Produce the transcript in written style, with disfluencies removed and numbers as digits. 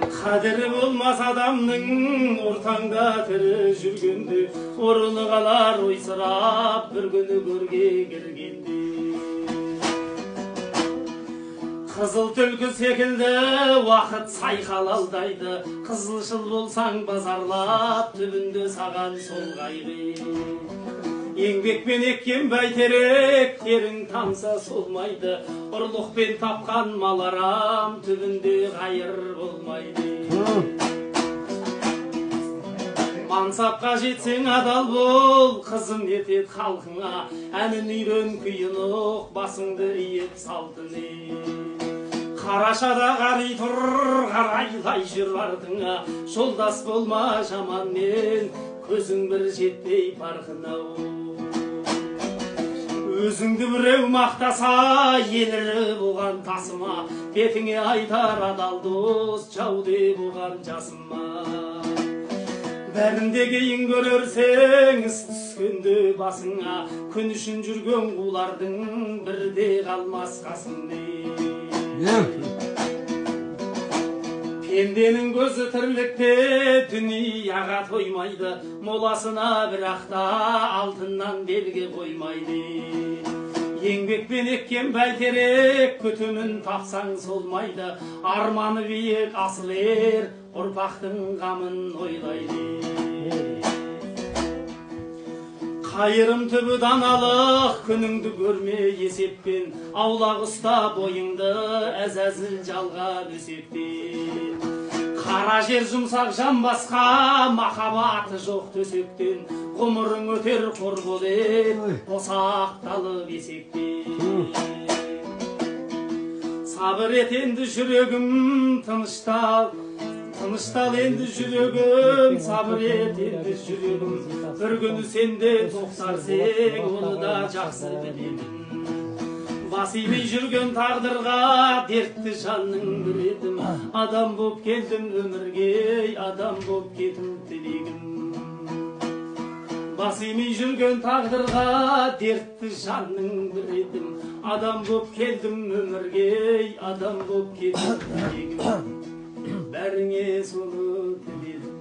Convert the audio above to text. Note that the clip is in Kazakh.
Қадірі болмас адамның ортаңда тірі жүргенде, орны қалар ойсырап бір күні көрге келгенде. Қызыл түлкі секілді уақыт сайқалалдайды, қызылшыл болсаң базарлап түбінде саған сол қайғы. Еңбекпен еккен бәйтерек терің тамса солмайды, ұрлықпен тапқан мал арам түбінде қайыр болмайды. Мансапқа жетсең адал бол, қызым етет халқыңа, әнін үйрен күйін ұқ, басыңды иет салтыне. Қарашада қари тұр, қарайлай жүр артыңа, жолдас болма жаманмен, көзің бір жетпей парқынау. Өзіңді біреу мақтаса, елірі болған тасыма, бетіңе айтар адал дос, жауде болған жасыма. Бәрінде кейін көрерсең, іс түскенде басыңа, күн үшін жүрген қулардың бірде қалмас қасыңде. Пенденің көзі тірлікте дүнияға тоймайды, моласына бірақта алтыннан белге қоймайды. Еңбекпен еккен бәйтерек күтімін тапсаң солмайды, арманы биік асыл ер ұрпақтың қамын ойлайды. Қайырым түбі даналық, күніңді көрме есеппен, аулақ ұста бойыңды әзәзіл жалға төсектен. Қара жер жұмсақ жан басқа, махаббаты жоқ төсектен, ғұмырың өтер қор болет, босақталып есектен. Сабыр ет енді жүрегім, тыныштал енді жүрегім, сабыр ет енді жүрегім, бір күні сенде тоқтарсың, оны да жақсы білемін. Бас имей жүрген тағдырға дертті жанның біредім, адам боп келдім өмірге, адам боп кетім тілегім. Бас имей жүрген тағдырға дертті жанның біредім, адам боп келдім өмірге, адам боп кетім тілегім. Бәріңе соны тіледім.